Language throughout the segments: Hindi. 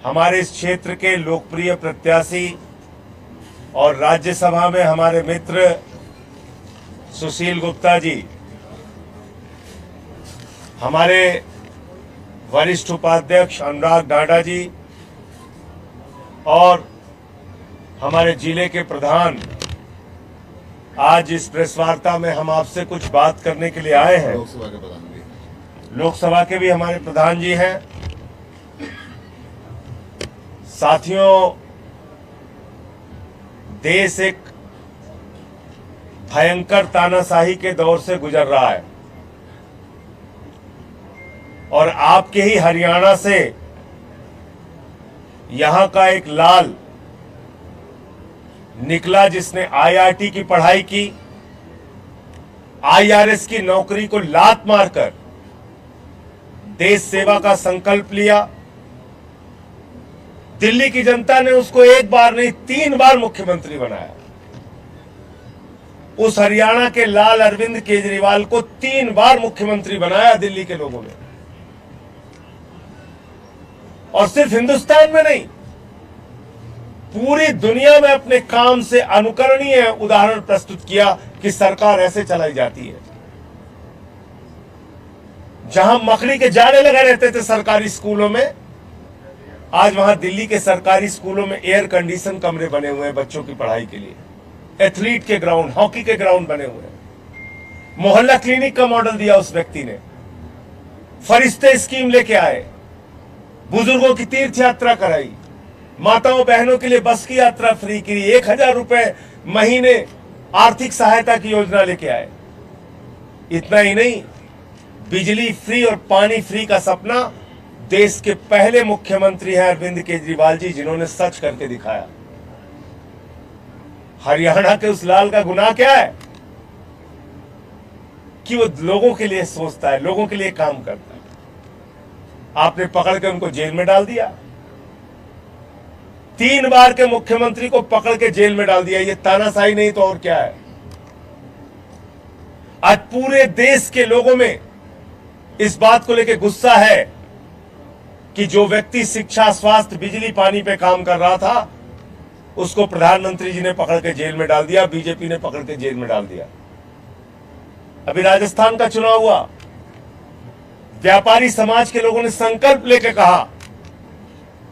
हमारे इस क्षेत्र के लोकप्रिय प्रत्याशी और राज्यसभा में हमारे मित्र सुशील गुप्ता जी, हमारे वरिष्ठ उपाध्यक्ष अनुराग ढाढा जी और हमारे जिले के प्रधान, आज इस प्रेस वार्ता में हम आपसे कुछ बात करने के लिए आए हैं। लोकसभा के भी हमारे प्रधान जी हैं। साथियों, देश एक भयंकर तानाशाही के दौर से गुजर रहा है और आपके ही हरियाणा से यहां का एक लाल निकला जिसने आईआईटी की पढ़ाई की, आईआरएस की नौकरी को लात मारकर देश सेवा का संकल्प लिया। दिल्ली की जनता ने उसको एक बार नहीं 3 बार मुख्यमंत्री बनाया। उस हरियाणा के लाल अरविंद केजरीवाल को 3 बार मुख्यमंत्री बनाया दिल्ली के लोगों ने। और सिर्फ हिंदुस्तान में नहीं, पूरी दुनिया में अपने काम से अनुकरणीय उदाहरण प्रस्तुत किया कि सरकार ऐसे चलाई जाती है। जहां मकड़ी के जाले लगे रहते थे सरकारी स्कूलों में, आज वहां दिल्ली के सरकारी स्कूलों में एयर कंडीशन कमरे बने हुए हैं बच्चों की पढ़ाई के लिए। एथलीट के ग्राउंड, हॉकी के ग्राउंड बने हुए हैं। मोहल्ला क्लिनिक का मॉडल दिया उस व्यक्ति ने। फरिश्ते स्कीम लेके आए, बुजुर्गों की तीर्थ यात्रा कराई, माताओं बहनों के लिए बस की यात्रा फ्री की, 1000 रुपए महीने आर्थिक सहायता की योजना लेके आए। इतना ही नहीं, बिजली फ्री और पानी फ्री का सपना देश के पहले मुख्यमंत्री हैं अरविंद केजरीवाल जी, जिन्होंने सच करके दिखाया। हरियाणा के उस लाल का गुनाह क्या है कि वो लोगों के लिए सोचता है, लोगों के लिए काम करता है। आपने पकड़ के उनको जेल में डाल दिया। 3 बार के मुख्यमंत्री को पकड़ के जेल में डाल दिया। ये तानाशाही नहीं तो और क्या है। आज पूरे देश के लोगों में इस बात को लेकर गुस्सा है कि जो व्यक्ति शिक्षा, स्वास्थ्य, बिजली, पानी पे काम कर रहा था, उसको प्रधानमंत्री जी ने पकड़ के जेल में डाल दिया, बीजेपी ने पकड़ के जेल में डाल दिया। अभी राजस्थान का चुनाव हुआ, व्यापारी समाज के लोगों ने संकल्प लेकर कहा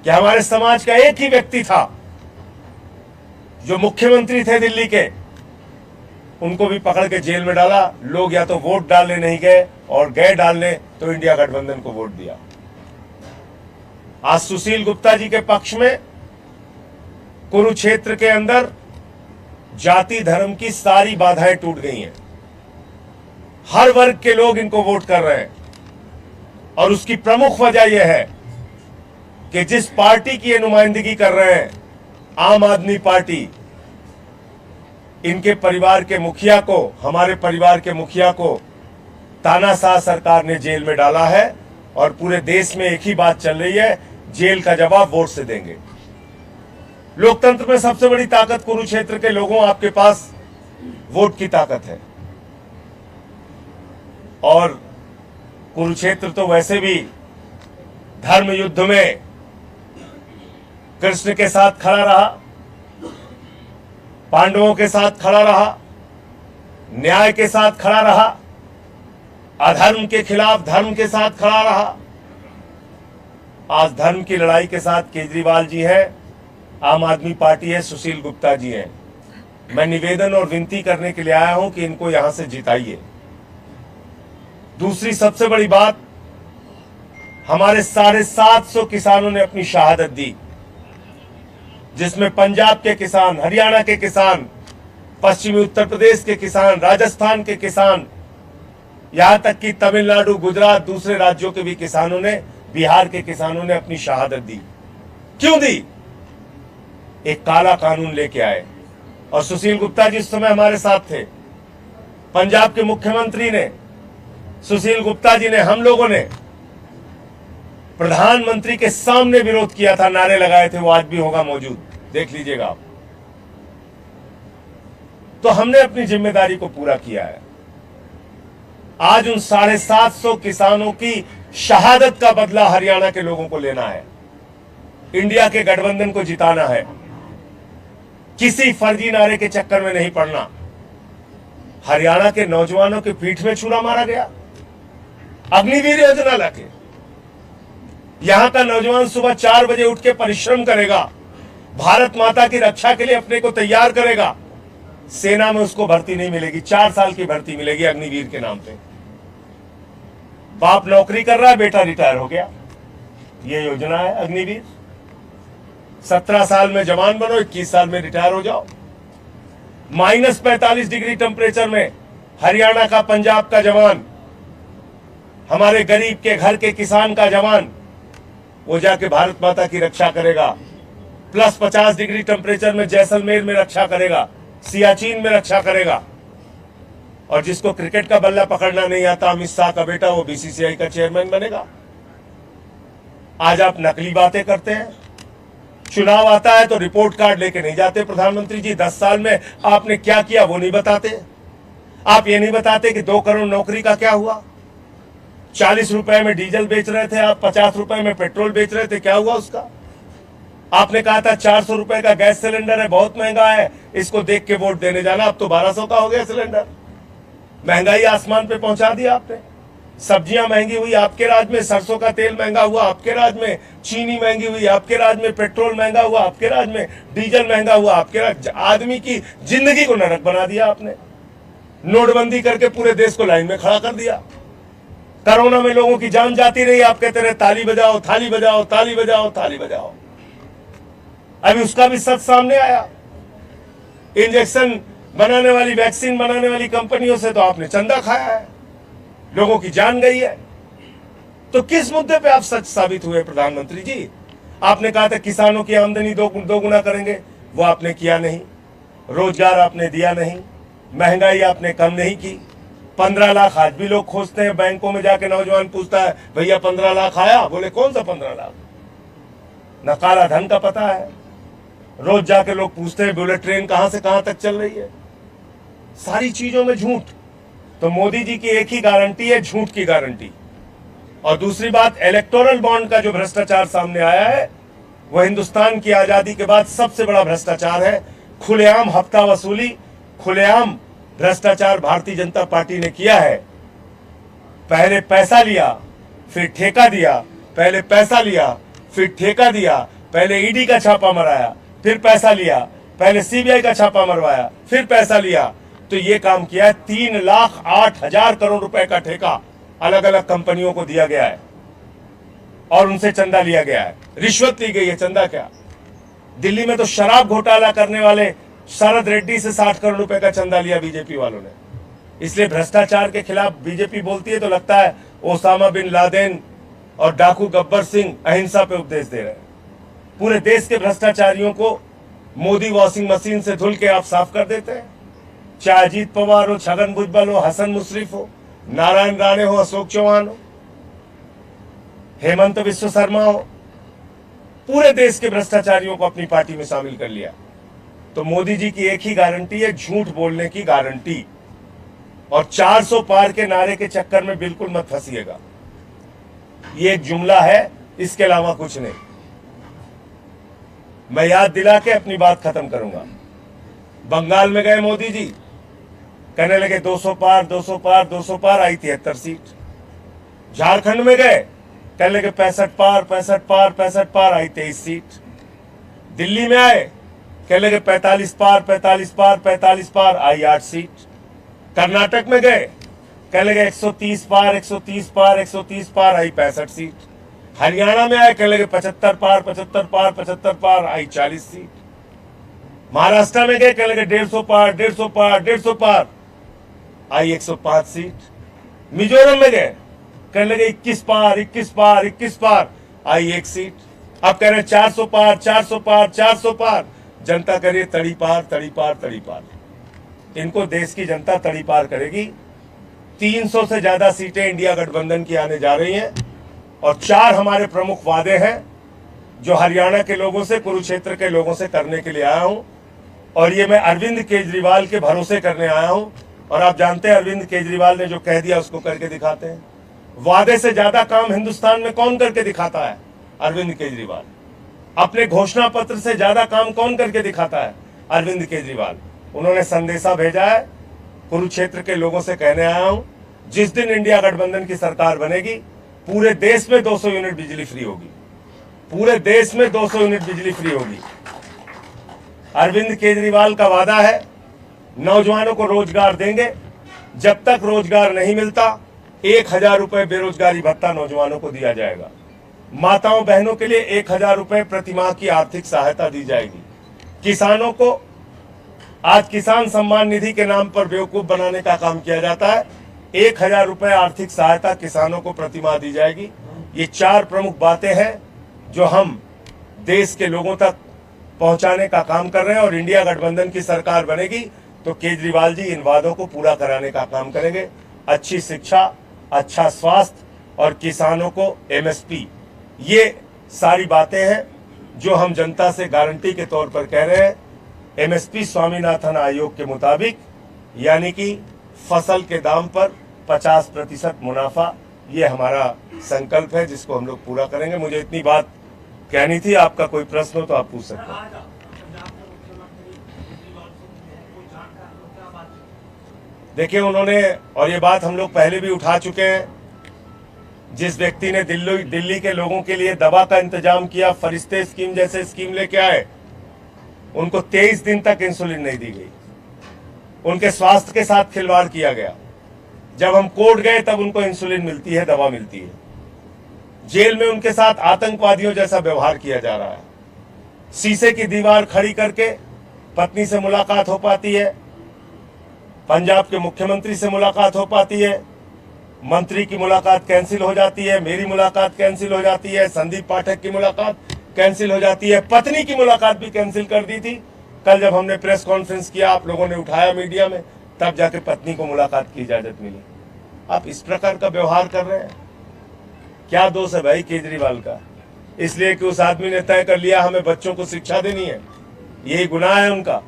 कि हमारे समाज का एक ही व्यक्ति था जो मुख्यमंत्री थे दिल्ली के, उनको भी पकड़ के जेल में डाला। लोग या तो वोट डालने नहीं गए और गए डालने तो इंडिया गठबंधन को वोट दिया। आज सुशील गुप्ता जी के पक्ष में कुरुक्षेत्र के अंदर जाति धर्म की सारी बाधाएं टूट गई हैं। हर वर्ग के लोग इनको वोट कर रहे हैं और उसकी प्रमुख वजह यह है कि जिस पार्टी की ये नुमाइंदगी कर रहे हैं, आम आदमी पार्टी, इनके परिवार के मुखिया को, हमारे परिवार के मुखिया को तानाशाह सरकार ने जेल में डाला है और पूरे देश में एक ही बात चल रही है, जेल का जवाब वोट से देंगे। लोकतंत्र में सबसे बड़ी ताकत कुरुक्षेत्र के लोगों, आपके पास वोट की ताकत है। और कुरुक्षेत्र तो वैसे भी धर्म युद्ध में कृष्ण के साथ खड़ा रहा, पांडवों के साथ खड़ा रहा, न्याय के साथ खड़ा रहा, अधर्म के खिलाफ धर्म के साथ खड़ा रहा। आज धर्म की लड़ाई के साथ केजरीवाल जी है, आम आदमी पार्टी है, सुशील गुप्ता जी हैं। मैं निवेदन और विनती करने के लिए आया हूं कि इनको यहां से जिताइए। दूसरी सबसे बड़ी बात, हमारे 750 किसानों ने अपनी शहादत दी, जिसमें पंजाब के किसान, हरियाणा के किसान, पश्चिमी उत्तर प्रदेश के किसान, राजस्थान के किसान, यहां तक कि तमिलनाडु, गुजरात, दूसरे राज्यों के भी किसानों ने, बिहार के किसानों ने अपनी शहादत दी। क्यों दी? एक काला कानून लेके आए। और सुशील गुप्ता जी उस समय हमारे साथ थे। पंजाब के मुख्यमंत्री ने, सुशील गुप्ता जी ने, हम लोगों ने प्रधानमंत्री के सामने विरोध किया था, नारे लगाए थे, वो आज भी होगा मौजूद, देख लीजिएगा आप। तो हमने अपनी जिम्मेदारी को पूरा किया है। आज उन 750 किसानों की शहादत का बदला हरियाणा के लोगों को लेना है। इंडिया के गठबंधन को जिताना है, किसी फर्जी नारे के चक्कर में नहीं पड़ना। हरियाणा के नौजवानों के पीठ में छुरा मारा गया अग्निवीर योजना लाके। यहां का नौजवान सुबह 4 बजे उठ के परिश्रम करेगा, भारत माता की रक्षा के लिए अपने को तैयार करेगा, सेना में उसको भर्ती नहीं मिलेगी, 4 साल की भर्ती मिलेगी अग्निवीर के नाम पे। बाप नौकरी कर रहा है, बेटा रिटायर हो गया, ये योजना है अग्निवीर। 17 साल में जवान बनो, 21 साल में रिटायर हो जाओ। -45 डिग्री टेम्परेचर में हरियाणा का, पंजाब का जवान, हमारे गरीब के घर के किसान का जवान, वो जाके भारत माता की रक्षा करेगा। +50 डिग्री टेम्परेचर में जैसलमेर में रक्षा करेगा, सियाचिन में रक्षा करेगा। और जिसको क्रिकेट का बल्ला पकड़ना नहीं आता, अमित शाह का बेटा, वो बीसीसीआई का चेयरमैन बनेगा। आज आप नकली बातें करते हैं। चुनाव आता है तो रिपोर्ट कार्ड लेके नहीं जाते प्रधानमंत्री जी। 10 साल में आपने क्या किया वो नहीं बताते। आप ये नहीं बताते कि 2 करोड़ नौकरी का क्या हुआ। 40 रुपए में डीजल बेच रहे थे आप, 50 रुपए में पेट्रोल बेच रहे थे, क्या हुआ उसका। आपने कहा था 400 रुपए का गैस सिलेंडर है, बहुत महंगा है, इसको देख के वोट देने जाना। अब तो 1200 का हो गया सिलेंडर। महंगाई आसमान पे पहुंचा दिया आपने। सब्जियां महंगी हुई आपके राज में, सरसों का तेल महंगा हुआ आपके राज में, चीनी महंगी हुई आपके राज में, पेट्रोल महंगा हुआ आपके राज में, डीजल महंगा हुआ आपके राज। आदमी की जिंदगी को नरक बना दिया आपने। नोटबंदी करके पूरे देश को लाइन में खड़ा कर दिया। कोरोना में लोगों की जान जाती रही, आप कहते रहे ताली बजाओ, थाली बजाओ, ताली बजाओ, थाली बजाओ। अभी उसका भी सच सामने आया। इंजेक्शन बनाने वाली, वैक्सीन बनाने वाली कंपनियों से तो आपने चंदा खाया है, लोगों की जान गई है। तो किस मुद्दे पे आप सच साबित हुए प्रधानमंत्री जी। आपने कहा था किसानों की आमदनी दो गुना करेंगे, वो आपने किया नहीं। रोजगार आपने दिया नहीं, महंगाई आपने कम नहीं की। 15 लाख आज भी लोग खोजते हैं, बैंकों में जाके नौजवान पूछता है भैया 15 लाख आया, बोले कौन सा 15 लाख। न काला धन का पता है। रोज जाके लोग पूछते हैं बुलेट ट्रेन कहां से कहां तक चल रही है। सारी चीजों में झूठ। तो मोदी जी की एक ही गारंटी है, झूठ की गारंटी। और दूसरी बात, इलेक्टोरल बॉन्ड का जो भ्रष्टाचार सामने आया है, वह हिंदुस्तान की आजादी के बाद सबसे बड़ा भ्रष्टाचार है। खुलेआम हफ्ता वसूली, खुलेआम भ्रष्टाचार भारतीय जनता पार्टी ने किया है। पहले पैसा लिया, फिर ठेका दिया, पहले पैसा लिया, फिर ठेका दिया, पहले ईडी का छापा मराया, फिर पैसा लिया, पहले सीबीआई का छापा मरवाया, फिर पैसा लिया। तो ये काम किया है। 3,08,000 करोड़ रुपए का ठेका अलग अलग कंपनियों को दिया गया है और उनसे चंदा लिया गया है, रिश्वत ली गई है। चंदा क्या, दिल्ली में तो शराब घोटाला करने वाले शरद रेड्डी से 60 करोड़ रुपए का चंदा लिया बीजेपी वालों ने। इसलिए भ्रष्टाचार के खिलाफ बीजेपी बोलती है तो लगता है ओसामा बिन लादेन और डाकू गब्बर सिंह अहिंसा पे उपदेश दे रहे हैं। पूरे देश के भ्रष्टाचारियों को मोदी वॉशिंग मशीन से धुल के आप साफ कर देते हैं। चाहे अजीत पवार हो, छगन भुजबल हो, हसन मुशर्रफ हो, नारायण राणे हो, अशोक चौहान हो, हेमंत विश्व शर्मा हो, पूरे देश के भ्रष्टाचारियों को अपनी पार्टी में शामिल कर लिया। तो मोदी जी की एक ही गारंटी है, झूठ बोलने की गारंटी। और 400 पार के नारे के चक्कर में बिल्कुल मत फंसिएगा। ये एक जुमला है, इसके अलावा कुछ नहीं। मैं याद दिला के अपनी बात खत्म करूंगा। बंगाल में गए मोदी जी, कहने लगे 200 पार, 200 पार, 200 पार, आई 73 सीट। झारखंड में गए, कहने लगे 65 पार, 65 पार, 65 पार, आई 23 सीट। दिल्ली में आए, कहने लगे 45 पार, 45 पार, 45 पार, आई 8 सीट। कर्नाटक में गए, कहने लगे 130 पार, 130 पार, 130 पार, आई 65 सीट। हरियाणा में आए, कहने लगे 75 पार, 75 पार, 75 पार, आई 40 सीट। महाराष्ट्र में गए, कहने लगे 150 पार, 150 पार, 150 पार, आई 105 सीट। मिजोरम में गए, कहने लगे 21 पार, 21 पार, 21 पार, आई 1 सीट। अब कह रहे 400 पार, 400 पार, 400 पार। जनता करिए तड़ी पार, तड़ी पार, तड़ी पार। इनको देश की जनता तड़ी पार करेगी। 300 से ज्यादा सीटें इंडिया गठबंधन की आने जा रही हैं और 4 हमारे प्रमुख वादे हैं जो हरियाणा के लोगों से, कुरुक्षेत्र के लोगों से करने के लिए आया हूं। और ये मैं अरविंद केजरीवाल के भरोसे करने आया हूं। और आप जानते हैं अरविंद केजरीवाल ने जो कह दिया उसको करके दिखाते हैं। वादे से ज्यादा काम हिंदुस्तान में कौन करके दिखाता है? अरविंद केजरीवाल। अपने घोषणा पत्र से ज्यादा काम कौन करके दिखाता है? अरविंद केजरीवाल। उन्होंने संदेशा भेजा है, कुरुक्षेत्र के लोगों से कहने आया हूं, जिस दिन इंडिया गठबंधन की सरकार बनेगी पूरे देश में 200 यूनिट बिजली फ्री होगी, पूरे देश में 200 यूनिट बिजली फ्री होगी। अरविंद केजरीवाल का वादा है, नौजवानों को रोजगार देंगे। जब तक रोजगार नहीं मिलता 1000 रुपए बेरोजगारी भत्ता नौजवानों को दिया जाएगा। माताओं बहनों के लिए 1000 रुपए प्रति माह की आर्थिक सहायता दी जाएगी। किसानों को आज किसान सम्मान निधि के नाम पर बेवकूफ बनाने का काम किया जाता है। 1000 रुपए आर्थिक सहायता किसानों को प्रति माह दी जाएगी। ये 4 प्रमुख बातें हैं जो हम देश के लोगों तक पहुंचाने का काम कर रहे हैं, और इंडिया गठबंधन की सरकार बनेगी तो केजरीवाल जी इन वादों को पूरा कराने का काम करेंगे। अच्छी शिक्षा, अच्छा स्वास्थ्य और किसानों को एमएसपी, ये सारी बातें हैं जो हम जनता से गारंटी के तौर पर कह रहे हैं। एमएसपी स्वामीनाथन आयोग के मुताबिक, यानी कि फसल के दाम पर 50% मुनाफा, ये हमारा संकल्प है जिसको हम लोग पूरा करेंगे। मुझे इतनी बात कहनी थी। आपका कोई प्रश्न हो तो आप पूछ सकते हैं। देखिए, उन्होंने, और ये बात हम लोग पहले भी उठा चुके हैं, जिस व्यक्ति ने दिल्ली के लोगों के लिए दवा का इंतजाम किया, फरिश्ते स्कीम जैसे स्कीम लेके आए, उनको 23 दिन तक इंसुलिन नहीं दी गई। उनके स्वास्थ्य के साथ खिलवाड़ किया गया। जब हम कोर्ट गए तब उनको इंसुलिन मिलती है, दवा मिलती है। जेल में उनके साथ आतंकवादियों जैसा व्यवहार किया जा रहा है। शीशे की दीवार खड़ी करके पत्नी से मुलाकात हो पाती है, पंजाब के मुख्यमंत्री से मुलाकात हो पाती है, मंत्री की मुलाकात कैंसिल हो जाती है, मेरी मुलाकात कैंसिल हो जाती है, संदीप पाठक की मुलाकात कैंसिल हो जाती है, पत्नी की मुलाकात भी कैंसिल कर दी थी। कल जब हमने प्रेस कॉन्फ्रेंस किया, आप लोगों ने उठाया मीडिया में, तब जाके पत्नी को मुलाकात की इजाजत मिली। आप इस प्रकार का व्यवहार कर रहे हैं, क्या दोष है भाई केजरीवाल का? इसलिए कि उस आदमी ने तय कर लिया हमें बच्चों को शिक्षा देनी है, यही गुनाह है उनका।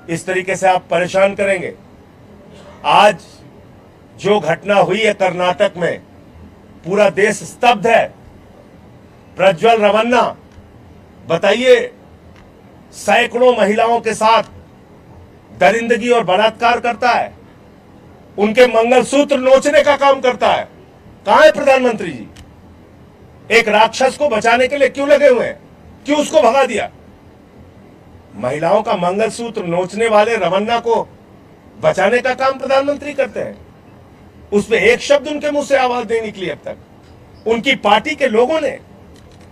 इस तरीके से आप परेशान करेंगे। आज जो घटना हुई है कर्नाटक में, पूरा देश स्तब्ध है। प्रज्वल रमन्ना, बताइए, सैकड़ों महिलाओं के साथ दरिंदगी और बलात्कार करता है, उनके मंगलसूत्र नोचने का काम करता है। कहां है प्रधानमंत्री जी? एक राक्षस को बचाने के लिए क्यों लगे हुए हैं? क्यों उसको भगा दिया? महिलाओं का मंगलसूत्र नोचने वाले रमन्ना को बचाने का काम प्रधानमंत्री करते हैं। उस पे एक शब्द उनके मुंह से आवाज नहीं निकली अब तक। उनकी पार्टी के लोगों ने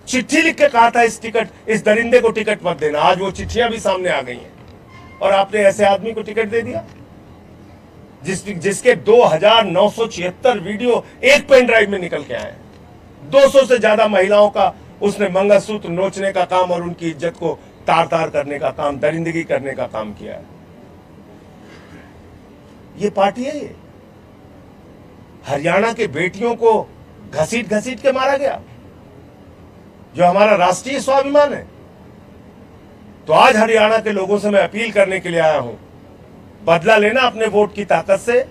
चिट्ठी लिख के कहा था इस दरिंदे को टिकट मत देना। आज वो चिट्ठियां भी सामने आ गई हैं, और आपने ऐसे आदमी को टिकट दे दिया जिसके 2976 वीडियो एक पेन ड्राइव में निकल के आए हैं। 200 से ज्यादा महिलाओं का उसने मंगलसूत्र नोचने का काम और उनकी इज्जत को तार तार करने का काम, दरिंदगी करने का काम किया है। ये पार्टी है ये। हरियाणा के बेटियों को घसीट घसीट के मारा गया, जो हमारा राष्ट्रीय स्वाभिमान है। तो आज हरियाणा के लोगों से मैं अपील करने के लिए आया हूं, बदला लेना अपने वोट की ताकत से।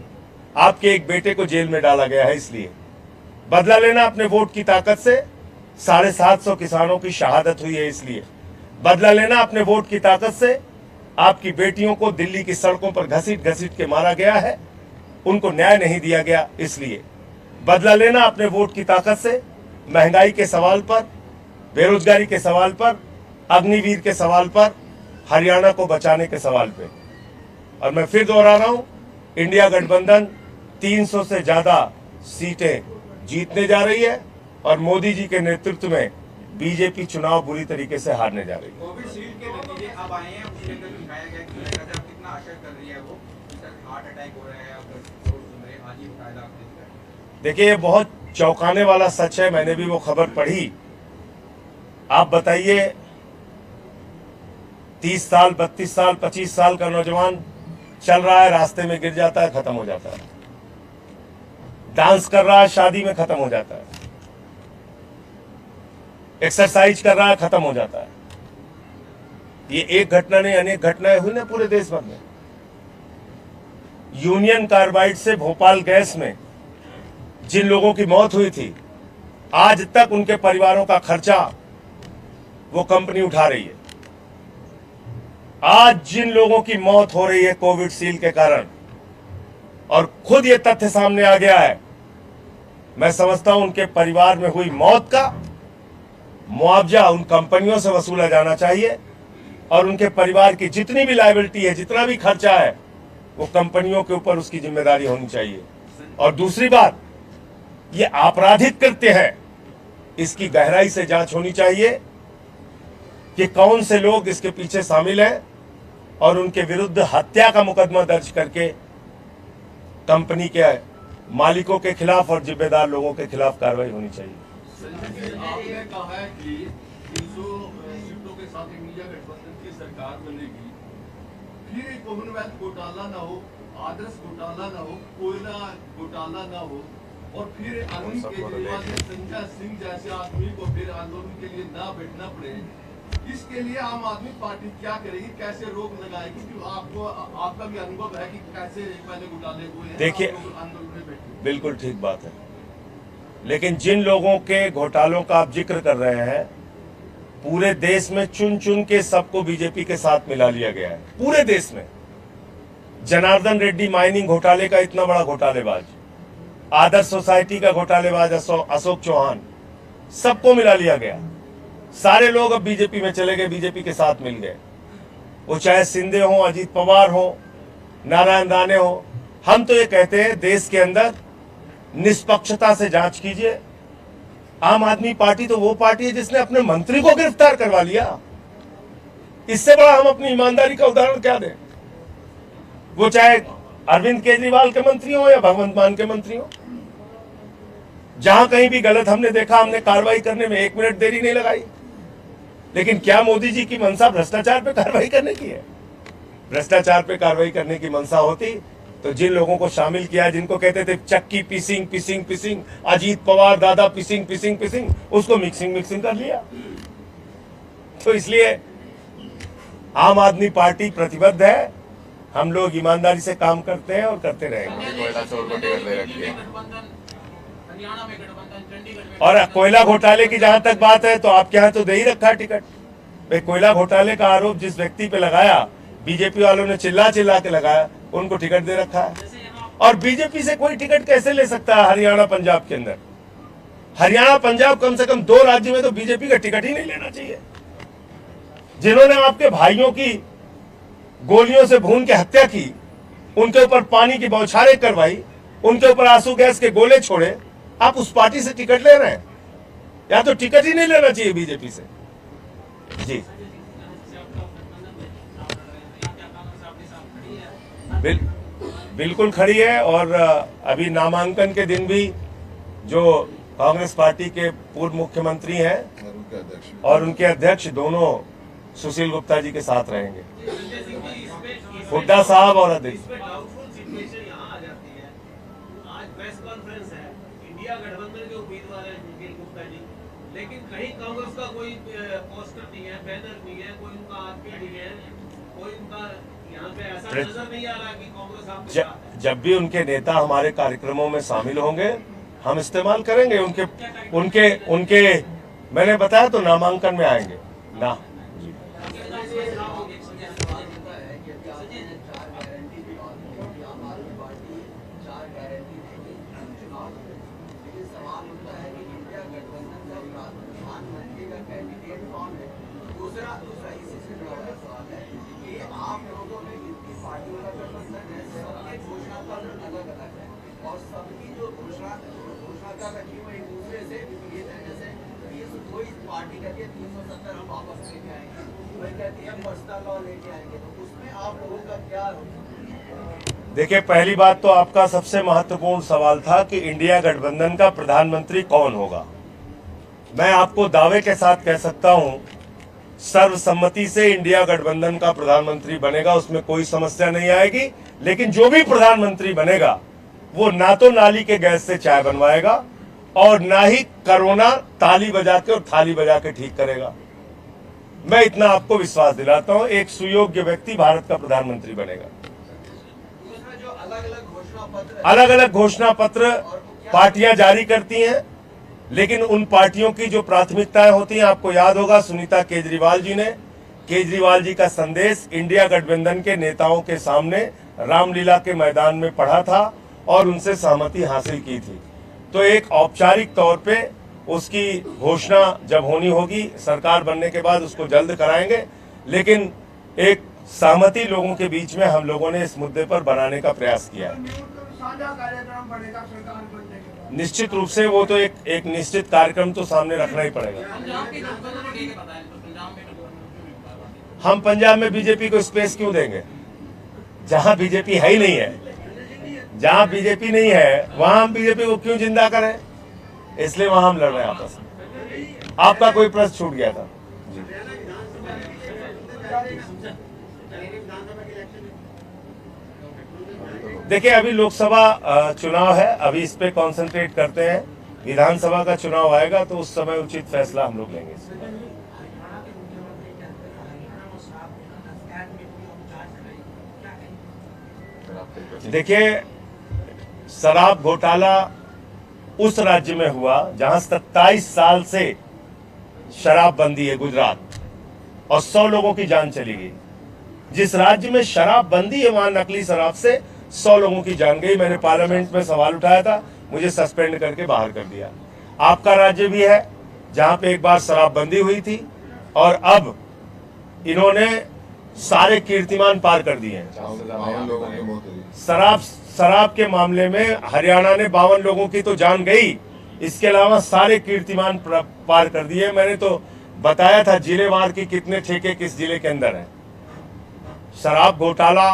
आपके एक बेटे को जेल में डाला गया है, इसलिए बदला लेना अपने वोट की ताकत से। 750 किसानों की शहादत हुई है, इसलिए बदला लेना अपने वोट की ताकत से। आपकी बेटियों को दिल्ली की सड़कों पर घसीट घसीट के मारा गया है, उनको न्याय नहीं दिया गया, इसलिए बदला लेना अपने वोट की ताकत से। महंगाई के सवाल पर, बेरोजगारी के सवाल पर, अग्निवीर के सवाल पर, हरियाणा को बचाने के सवाल पे। और मैं फिर दोहरा रहा हूं, इंडिया गठबंधन 300 से ज्यादा सीटें जीतने जा रही है, और मोदी जी के नेतृत्व में बीजेपी चुनाव बुरी तरीके से हारने जा रही है। कोविशील्ड के नतीजे अब आए हैं, उसके अंदर दिखाया गया कि कितना असर कर रही है वो, हार्ट अटैक हो रहा है, आज ही बताया आपने। देखिए, ये बहुत चौंकाने वाला सच है, मैंने भी वो खबर पढ़ी। आप बताइए, 30 साल, 32 साल, 25 साल का नौजवान चल रहा है, रास्ते में गिर जाता है, खत्म हो जाता है। डांस कर रहा है, शादी में खत्म हो जाता है। एक्सरसाइज कर रहा है, खत्म हो जाता है। ये एक घटना नहीं, अनेक घटनाएं हुई ना पूरे देश भर में। यूनियन कार्बाइड से भोपाल गैस में जिन लोगों की मौत हुई थी, आज तक उनके परिवारों का खर्चा वो कंपनी उठा रही है। आज जिन लोगों की मौत हो रही है कोविशील्ड के कारण, और खुद ये तथ्य सामने आ गया है, मैं समझता हूं उनके परिवार में हुई मौत का मुआवजा उन कंपनियों से वसूला जाना चाहिए, और उनके परिवार की जितनी भी लायबिलिटी है, जितना भी खर्चा है, वो कंपनियों के ऊपर उसकी जिम्मेदारी होनी चाहिए। और दूसरी बात, ये आपराधिक कृत्य है, इसकी गहराई से जांच होनी चाहिए कि कौन से लोग इसके पीछे शामिल हैं, और उनके विरुद्ध हत्या का मुकदमा दर्ज करके कंपनी के मालिकों के खिलाफ और जिम्मेदार लोगों के खिलाफ कार्रवाई होनी चाहिए। आपने कहा है कि 300 सीटों के साथ इंडिया गठबंधन की सरकार बनेगी, फिर कॉमनवेल्थ घोटाला ना हो, आदर्श घोटाला ना हो, कोयला घोटाला ना हो, और फिर अरविंद केजरीवाल ने संजय सिंह जैसे आदमी को फिर आंदोलन के लिए ना बैठना पड़े। इसके लिए आम आदमी पार्टी क्या करेगी, कैसे रोक लगाएगी? क्योंकि आपको आपका भी अनुभव है कि कैसे पहले घोटाले हुए हैं। देखिए, आंदोलन में बैठे, बिल्कुल ठीक बात है, लेकिन जिन लोगों के घोटालों का आप जिक्र कर रहे हैं, पूरे देश में चुन चुन के सबको बीजेपी के साथ मिला लिया गया है। पूरे देश में जनार्दन रेड्डी माइनिंग घोटाले का इतना बड़ा घोटालेबाज, आदर्श सोसाइटी का घोटालेबाज अशोक चौहान, सबको मिला लिया गया। सारे लोग अब बीजेपी में चले गए, बीजेपी के साथ मिल गए। वो चाहे शिंदे हो, अजीत पवार हो, नारायण राणे हो। हम तो ये कहते हैं, देश के अंदर निष्पक्षता से जांच कीजिए। आम आदमी पार्टी तो वो पार्टी है जिसने अपने मंत्री को गिरफ्तार करवा लिया। इससे बड़ा हम अपनी ईमानदारी का उदाहरण क्या दें? वो चाहे अरविंद केजरीवाल के मंत्री हो या भगवंत मान के मंत्री हो, जहां कहीं भी गलत हमने देखा, हमने कार्रवाई करने में 1 मिनट देरी नहीं लगाई। लेकिन क्या मोदी जी की मंशा भ्रष्टाचार पे कार्रवाई करने की है? भ्रष्टाचार पे कार्रवाई करने की मंशा होती तो जिन लोगों को शामिल किया, जिनको कहते थे चक्की पिसिंग पिसिंग पिसिंग, अजीत पवार दादा पिसिंग पिसिंग पिसिंग, उसको मिक्सिंग मिक्सिंग कर लिया। तो इसलिए आम आदमी पार्टी प्रतिबद्ध है, हम लोग ईमानदारी से काम करते हैं और करते रहेंगे। और कोयला घोटाले की जहां तक बात है, तो आपके यहाँ तो दे ही रखा टिकट। भाई, कोयला घोटाले का आरोप जिस व्यक्ति पे लगाया, बीजेपी वालों ने चिल्ला चिल्ला के लगाया, उनको टिकट दे रखा है। और बीजेपी से कोई टिकट कैसे ले सकता है हरियाणा पंजाब के अंदर? हरियाणा पंजाब कम से कम 2 राज्य में तो बीजेपी का टिकट ही नहीं लेना चाहिए। जिन्होंने आपके भाइयों की गोलियों से भून के हत्या की, उनके ऊपर पानी की बौछारें करवाई, उनके ऊपर आंसू गैस के गोले छोड़े, आप उस पार्टी से टिकट ले रहे हैं? या तो टिकट ही नहीं लेना चाहिए बीजेपी से। जी बिल्कुल खड़ी है। और अभी नामांकन के दिन भी जो कांग्रेस पार्टी के पूर्व मुख्यमंत्री हैं और उनके अध्यक्ष दोनों सुशील गुप्ता जी के साथ रहेंगे, हुड्डा साहब और अध्यक्ष। गठबंधन के उम्मीदवार है सुशील गुप्ता जी, लेकिन कहीं कांग्रेस का कोई पोस्टर नहीं है, बैनर नहीं है, कोई उनका आदमी नहीं है, कोई उनका यहाँ पे ऐसा नजर नहीं आ रहा कि कांग्रेस आपके साथ है। जब भी उनके नेता हमारे कार्यक्रमों में शामिल होंगे, हम इस्तेमाल करेंगे उनके उनके उनके मैंने बताया तो नामांकन में आएंगे ना। और सबकी जो घोषणा कर रखी हुई एक दूसरे से ये जैसे कोई पार्टी कहती है 370 हम वापस लेके आएंगे, कोई कहती है पर्सनल लॉ लेके आएंगे, तो उसमें आप लोगों का क्या? देखिए, पहली बात तो आपका सबसे महत्वपूर्ण सवाल था कि इंडिया गठबंधन का प्रधानमंत्री कौन होगा। मैं आपको दावे के साथ कह सकता हूं, सर्वसम्मति से इंडिया गठबंधन का प्रधानमंत्री बनेगा, उसमें कोई समस्या नहीं आएगी। लेकिन जो भी प्रधानमंत्री बनेगा वो ना तो नाली के गैस से चाय बनवाएगा और ना ही कोरोना ताली बजा के और थाली बजा के ठीक करेगा। मैं इतना आपको विश्वास दिलाता हूं, एक सुयोग्य व्यक्ति भारत का प्रधानमंत्री बनेगा। जो अलग अलग घोषणा पत्र पार्टियां जारी करती हैं, लेकिन उन पार्टियों की जो प्राथमिकताएं होती हैं, आपको याद होगा सुनीता केजरीवाल जी ने केजरीवाल जी का संदेश इंडिया गठबंधन के नेताओं के सामने रामलीला के मैदान में पढ़ा था और उनसे सहमति हासिल की थी। तो एक औपचारिक तौर पे उसकी घोषणा जब होनी होगी सरकार बनने के बाद उसको जल्द कराएंगे, लेकिन एक सहमति लोगों के बीच में हम लोगों ने इस मुद्दे पर बनाने का प्रयास किया है। साझा कार्यक्रम बनेगा सरकार बनने के बाद। निश्चित रूप से वो तो एक निश्चित कार्यक्रम तो सामने रखना ही पड़ेगा। हम पंजाब में बीजेपी को स्पेस क्यों देंगे? जहां बीजेपी है ही नहीं है, जहां बीजेपी नहीं है वहां हम बीजेपी को क्यों जिंदा करें? इसलिए वहां हम लड़ रहे हैं आपस में। आपका कोई प्रश्न छूट गया था? देखिए, अभी लोकसभा चुनाव है, अभी इस पे कंसंट्रेट करते हैं। विधानसभा का चुनाव आएगा तो उस समय उचित फैसला हम लोग लेंगे। देखिए, शराब घोटाला उस राज्य में हुआ जहां 27 साल से शराबबंदी है, गुजरात, और 100 लोगों की जान चली गई। जिस राज्य में शराबबंदी है वहां नकली शराब से 100 लोगों की जान गई। मैंने पार्लियामेंट में सवाल उठाया था, मुझे सस्पेंड करके बाहर कर दिया। आपका राज्य भी है जहां पे एक बार शराबबंदी हुई थी और अब इन्होंने सारे कीर्तिमान पार कर दिए हैं। शराब के मामले में हरियाणा ने 52 लोगों की तो जान गई, इसके अलावा सारे कीर्तिमान पार कर दिए। मैंने तो बताया था जिलेवार की कितने ठेके किस जिले के अंदर हैं। शराब घोटाला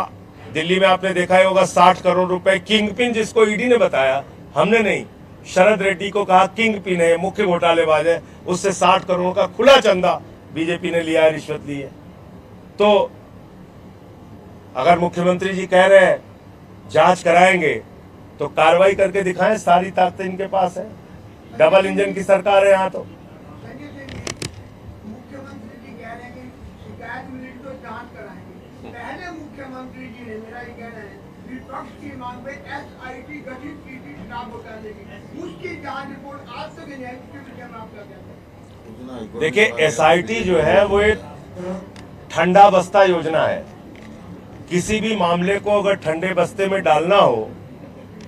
दिल्ली में आपने देखा ही होगा, 60 करोड़ रुपए किंग पिन, जिसको ईडी ने बताया, हमने नहीं। शरद रेड्डी को कहा किंग पिन है, मुख्य घोटालेबाज है, उससे 60 करोड़ का खुला चंदा बीजेपी ने लिया है, रिश्वत ली है। तो अगर मुख्यमंत्री जी कह रहे हैं जांच कराएंगे तो कार्रवाई करके दिखाएं, सारी ताकतें इनके पास है। डबल इंजन की सरकार है यहाँ तो। संजय सिंह जी, मुख्यमंत्री जी कह रहे हैं कि शिकायत मिली तो जांच कराएंगे। पहले मुख्यमंत्री जी ने, मेरा ये कहना है, विपक्ष की मांग पे SIT गठित की थी शराब घोटाले की, उसकी जांच रिपोर्ट आज तक नहीं आई। उसके विषय में आपका क्या कहना है? देखिए, SIT जो है वो एक ठंडा बस्ता योजना है। किसी भी मामले को अगर ठंडे बस्ते में डालना हो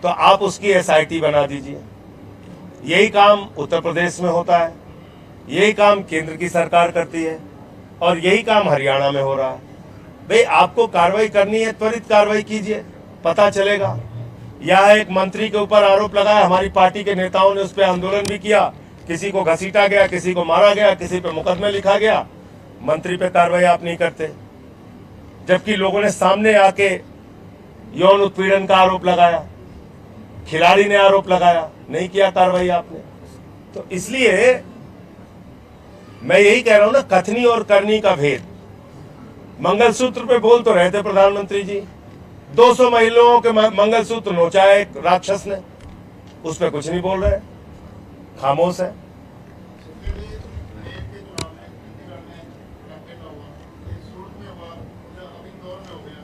तो आप उसकी SIT बना दीजिए। यही काम उत्तर प्रदेश में होता है, यही काम केंद्र की सरकार करती है और यही काम हरियाणा में हो रहा है। भाई, आपको कार्रवाई करनी है, त्वरित कार्रवाई कीजिए, पता चलेगा। यह एक मंत्री के ऊपर आरोप लगाया, हमारी पार्टी के नेताओं ने उस पर आंदोलन भी किया, किसी को घसीटा गया, किसी को मारा गया, किसी पे मुकदमा लिखा गया। मंत्री पे कार्रवाई आप नहीं करते, जबकि लोगों ने सामने आके यौन उत्पीड़न का आरोप लगाया, खिलाड़ी ने आरोप लगाया, नहीं किया कार्रवाई आपने। तो इसलिए मैं यही कह रहा हूं ना, कथनी और करनी का भेद। मंगलसूत्र पे बोल तो रहे थे प्रधानमंत्री जी, 200 महिलाओं के मंगलसूत्र नोचा है एक राक्षस ने, उस पर कुछ नहीं बोल रहे, खामोश है।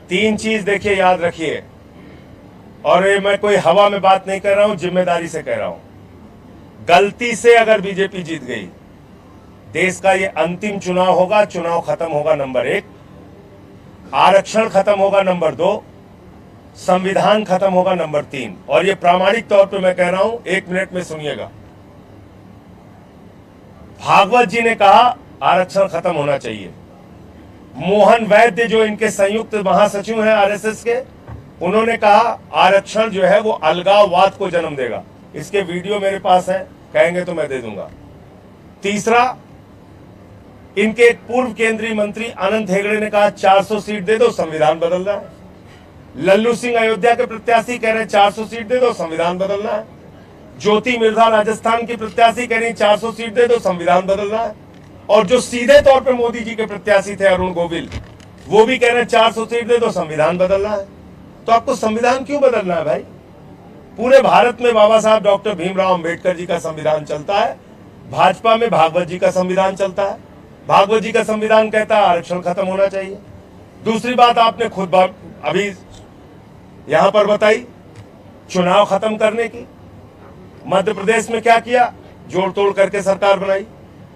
तीन चीज देखिए, याद रखिए, और ये मैं कोई हवा में बात नहीं कर रहा हूं, जिम्मेदारी से कह रहा हूं। गलती से अगर बीजेपी जीत गई, देश का ये अंतिम चुनाव होगा, चुनाव खत्म होगा नंबर 1, आरक्षण खत्म होगा नंबर 2, संविधान खत्म होगा नंबर 3। और ये प्रामाणिक तौर पे मैं कह रहा हूं, 1 मिनट में सुनिएगा। भागवत जी ने कहा आरक्षण खत्म होना चाहिए। मोहन वैद्य जो इनके संयुक्त महासचिव हैं RSS के, उन्होंने कहा आरक्षण जो है वो अलगाववाद को जन्म देगा। इसके वीडियो मेरे पास है, कहेंगे तो मैं दे दूंगा। तीसरा, इनके एक पूर्व केंद्रीय मंत्री अनंत हेगड़े ने कहा 400 सीट दे दो, संविधान बदलना है। लल्लू सिंह अयोध्या के प्रत्याशी कह रहे हैं 400 सीट दे दो, संविधान बदलना है। ज्योति मिर्धा राजस्थान की प्रत्याशी कह रही है 400 सीट दे दो, संविधान बदलना है। और जो सीधे तौर पे मोदी जी के प्रत्याशी थे अरुण गोविल, वो भी कह रहे हैं 400 सीट दे दो, संविधान बदलना है। तो आपको संविधान क्यों बदलना है भाई? पूरे भारत में बाबा साहब डॉक्टर भीमराव अंबेडकर जी का संविधान चलता है, भाजपा में भागवत जी का संविधान चलता है। भागवत जी का संविधान कहता है आरक्षण खत्म होना चाहिए। दूसरी बात आपने खुद अभी यहां पर बताई, चुनाव खत्म करने की। मध्य प्रदेश में क्या किया? जोड़ तोड़ करके सरकार बनाई,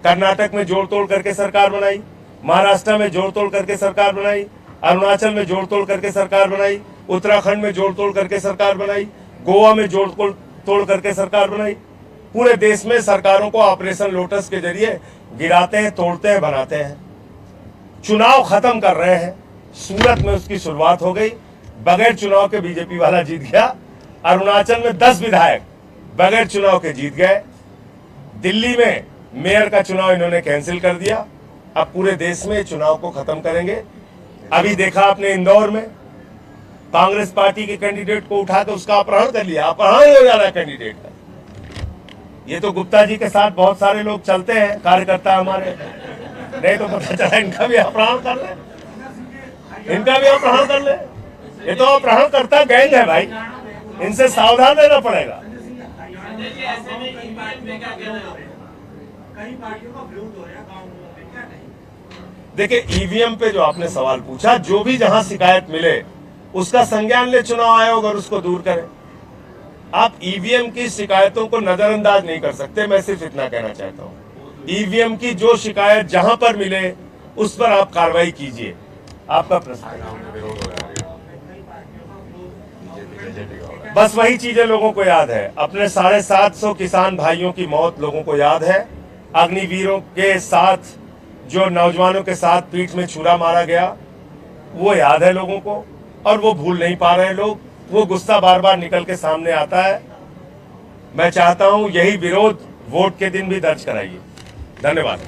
कर्नाटक में जोड़ तोड़ करके सरकार बनाई, महाराष्ट्र में जोड़ तोड़ करके सरकार बनाई, अरुणाचल में जोड़ तोड़ करके सरकार बनाई, उत्तराखंड में जोड़ तोड़ करके सरकार बनाई, गोवा में जोड़ तोड़ करके सरकार बनाई। पूरे देश में सरकारों को ऑपरेशन लोटस के जरिए गिराते हैं, तोड़ते हैं, बनाते हैं। चुनाव खत्म कर रहे हैं। सूरत में उसकी शुरुआत हो गई, बगैर चुनाव के बीजेपी वाला जीत गया। अरुणाचल में 10 विधायक बगैर चुनाव के जीत गए। दिल्ली में मेयर का चुनाव इन्होंने कैंसिल कर दिया। अब पूरे देश में चुनाव को खत्म करेंगे। अभी देखा आपने इंदौर में कांग्रेस पार्टी के कैंडिडेट को उठाकर उसका अपहरण कर लिया। अपहरण हो जा रहा है कैंडिडेट का। ये तो गुप्ता जी के साथ बहुत सारे लोग चलते हैं, कार्यकर्ता हमारे, नहीं तो पता चला इनका भी अपहरण कर ले, इनका भी अपहरण कर ले। ये तो अपहरण करता गैंग है भाई, इनसे सावधान रहना पड़ेगा। ऐसे में ईवीएम में क्या कहना है? कई पार्टियों का विरोध हो रहा है गाँव में, क्या नहीं? देखिए, ईवीएम पे जो आपने सवाल पूछा, जो भी जहां शिकायत मिले उसका संज्ञान ले चुनाव आयोग और उसको दूर करे। आप ईवीएम की शिकायतों को नजरअंदाज नहीं कर सकते। मैं सिर्फ इतना कहना चाहता हूं, ईवीएम की जो शिकायत जहां पर मिले उस पर आप कार्रवाई कीजिए। आपका प्रश्न, बस वही चीजें लोगों को याद है। अपने 750 किसान भाइयों की मौत लोगों को याद है। अग्निवीरों के साथ जो नौजवानों के साथ पीठ में छुरा मारा गया, वो याद है लोगों को, और वो भूल नहीं पा रहे लोग। वो गुस्सा बार बार निकल के सामने आता है। मैं चाहता हूं यही विरोध वोट के दिन भी दर्ज कराइए। धन्यवाद।